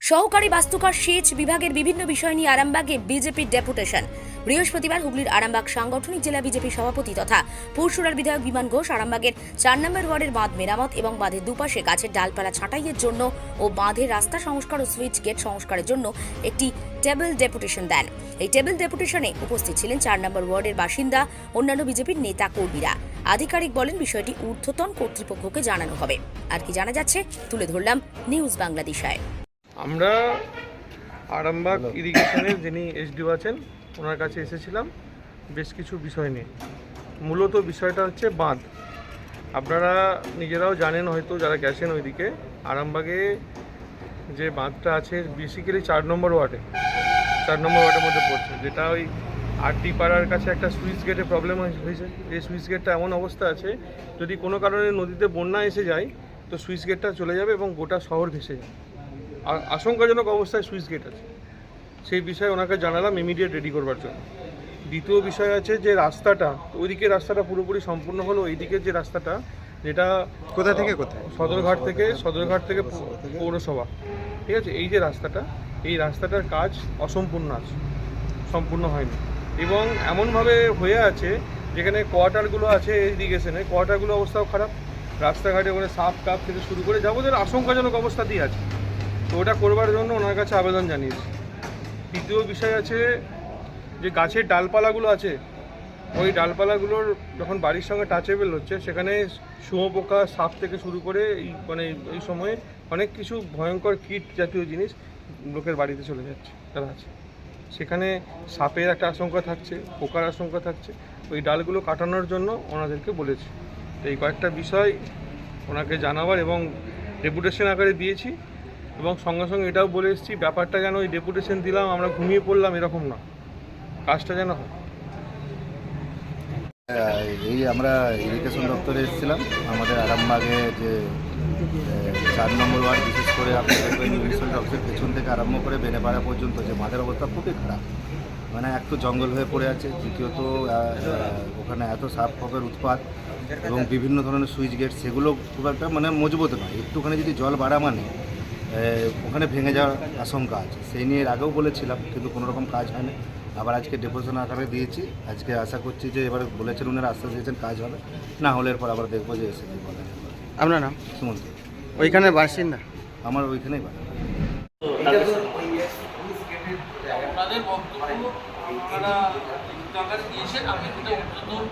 সহকারী বাস্তুকার সেচ বিভাগের বিভিন্ন বিষয় নিয়ে আরামবাগে বিজেপির ডেপুটেশন। বৃহস্পতিবার হুগলির আরামবাগ সাংগঠনিক জেলা বিজেপি সভাপতি তথা পুরসুরার বিধায়ক বিমান ঘোষ আরামবাগের ৪ নম্বর ওয়ার্ডের বাঁধ মেরামত এবং বাঁধের দুপাশে গাছের ডালপালা ছাঁটাইয়ের জন্য ও বাঁধের রাস্তা সংস্কার ও সুইচ গেট সংস্কারের জন্য একটি টেবিল ডেপুটেশন দেন। এই টেবিল ডেপুটেশনে উপস্থিত ছিলেন ৪ নম্বর ওয়ার্ডের বাসিন্দা, অন্যান্য বিজেপির নেতা কর্মীরা। আধিকারিক বলেন বিষয়টি ঊর্ধ্বতন কর্তৃপক্ষকে জানানো হবে। আর কি জানা যাচ্ছে তুলে ধরলাম নিউজ বাংলাদেশায়। আমরা আরামবাগ ইরিগেশনের যিনি এসডিও আছেন ওনার কাছে এসেছিলাম বেশ কিছু বিষয় নিয়ে। মূলত বিষয়টা হচ্ছে বাঁধ। আপনারা নিজেরাও জানেন হয়তো, যারা গেছেন ওইদিকে, আরামবাগে যে বাঁধটা আছে বেসিক্যালি ৪ নম্বর ওয়ার্ডের মধ্যে পড়ছে, যেটা ওই আরডি পাড়ার কাছে একটা সুইচ গেটের প্রবলেম হয়েছে। এই সুইচ গেটটা এমন অবস্থা আছে, যদি কোনো কারণে নদীতে বন্যা এসে যায় তো সুইচ গেটটা চলে যাবে এবং গোটা শহর ভেসে যাবে। আশঙ্কাজনক অবস্থায় সুইচ গেট আছে, সেই বিষয়ে ওনাকে জানালাম ইমিডিয়েট রেডি করবার জন্য। দ্বিতীয় বিষয় আছে যে রাস্তাটা, ওইদিকে রাস্তাটা পুরোপুরি সম্পূর্ণ হলো, এইদিকের যে রাস্তাটা, যেটা কোথা থেকে কোথায়, সদরঘাট থেকে পৌরসভা, ঠিক আছে, এই যে রাস্তাটা, এই রাস্তাটার কাজ অসম্পূর্ণ আছে, সম্পূর্ণ হয়নি এবং এমনভাবে হয়ে আছে যেখানে কোয়ার্টারগুলো আছে ইরিগেশনে, কোয়ার্টারগুলো অবস্থাও খারাপ, রাস্তাঘাটে ওখানে সাপ কাপ থেকে শুরু করে যাবতীয় আশঙ্কাজনক অবস্থাতেই আছে। তো ওটা করবার জন্য ওনার কাছে আবেদন জানিয়েছি। তৃতীয় বিষয় আছে যে গাছের ডালপালাগুলো আছে, ওই ডালপালাগুলোর যখন বাড়ির সঙ্গে টাচেবল হচ্ছে, সেখানে শুঁয়োপোকা, সাপ থেকে শুরু করে এই সময়ে অনেক কিছু ভয়ঙ্কর কীট জাতীয় জিনিস লোকের বাড়িতে চলে যাচ্ছে, তারা আছে সেখানে সাপের একটা আশঙ্কা থাকছে, পোকার আশঙ্কা থাকছে। ওই ডালগুলো কাটানোর জন্য ওনাদেরকে বলেছি। তো এই কয়েকটা বিষয় ওনাকে জানাবার এবং ডেপুটেশন আকারে দিয়েছি এবং সঙ্গে সঙ্গে এটাও বলে এসেছি, ব্যাপারটা যেন ওই ডেপুটেশন দিলাম আমরা ঘুমিয়ে পড়লাম এরকম না, কাজটা যেন হয়। এই আমরা ইরিগেশন দপ্তরে এসেছিলাম। আমাদের আরামবাগে যে ৪ নম্বর ওয়ার্ড, বিশেষ করে আপনি দেখবেন মিউনিসিপ্যাল অফিসের পেছন থেকে আরম্ভ করে বেনেপাড়া পর্যন্ত যে মাঠের অবস্থা খুবই খারাপ। মানে এক তো জঙ্গল হয়ে পড়ে আছে, দ্বিতীয়ত ওখানে এত সাপ খপের উৎপাত এবং বিভিন্ন ধরনের সুইচ গেট, সেগুলো খুব একটা মানে মজবুত নয়। একটুখানি যদি জল বাড়া মানে ওখানে ভেঙে যাওয়ার আশঙ্কা আছে। সেই নিয়ে এর আগেও বলেছিলাম, কিন্তু কোনো রকম কাজ হয় না। আবার আজকে ডেপুটেশন আকারে দিয়েছি। আজকে আশা করছি যে এবার বলেছেন ওনারা, আশ্বাস দিয়েছেন কাজ হবে, না হলে এরপর আবার দেখবো যে এসে বলা যাবে। আপনার নাম? সুমন্ত। ওইখানে বাসিন্দা? আমার ওইখানেই বাড়ি। ওনাদের বক্তব্য ওনারা টাকা দিয়েছেন, আমি ওটা ঊর্ধ্বতন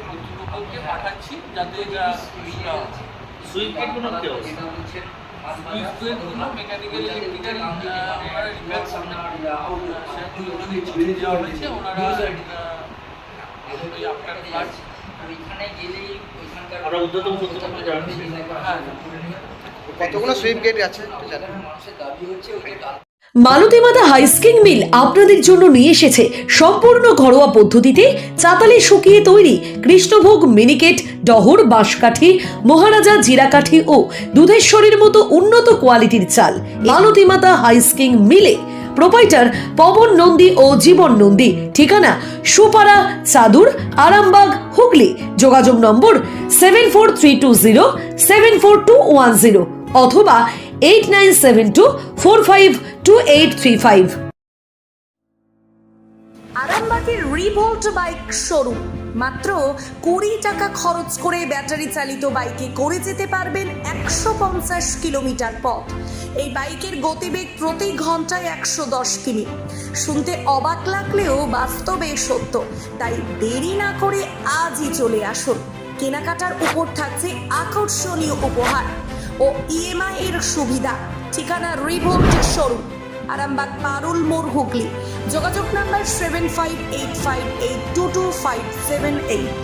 কর্তৃপক্ষকে পাঠাচ্ছি যাতে সুইচ গেটগুলো কি অবস্থা, সুইচ গেটগুলো মেকানিক্যাল ইলেকট্রিক্যাল ওনারা রিপেয়ার করবেন, সেগুলো চিঠি দেওয়া হয়েছে। ওনারা ওই আপনার কাজ ওইখানে গেলেই ওইখানকার আমরা ঊর্ধ্বতন কর্তৃপক্ষকে জানাচ্ছি। হ্যাঁ, কতগুলো সুইপ গেট আছে মানুষের দাবি হচ্ছে ওইটা। মালতী মাতা হাইস্কিং মিল আপনাদের জন্য নিয়ে এসেছে সম্পূর্ণ ঘরোয়া পদ্ধতিতে চাতালে শুকিয়ে তৈরি কৃষ্ণভোগ মিনিকেট, ডহর, বাঁশকাঠি, মহারাজা জিরাকাঠি ও দুধেশ্বরীর মতো উন্নত কোয়ালিটির চাল। মালতী মাতা হাইস্কিং মিলে প্রোপাইটার পবন নন্দী ও জীবন নন্দী। ঠিকানা সুপারা চাদুর, আরামবাগ, হুগলি। যোগাযোগ নম্বর 7432074210 অথবা 8972452835। আরামবাগের রিভোল্ট বাইক শোরুম। মাত্র 20 টাকা খরচ করে ব্যাটারি চালিত বাইকে করে যেতে পারবেন 150 কিলোমিটার পথ। এই বাইকের গতিবেগ প্রতি ঘন্টায় 110 কিমি। শুনতে অবাক লাগলেও বাস্তবে সত্য, তাই দেরি না করে আজই চলে আসুন। কেনাকাটার উপর থাকছে আকর্ষণীয় উপহার ও ইএমআই এর সুবিধা। ঠিকানা রিভোল্ট শোরুম, আরামবাগ, পারুল মোড়, হুগলি। যোগাযোগ নাম্বার 7585822578।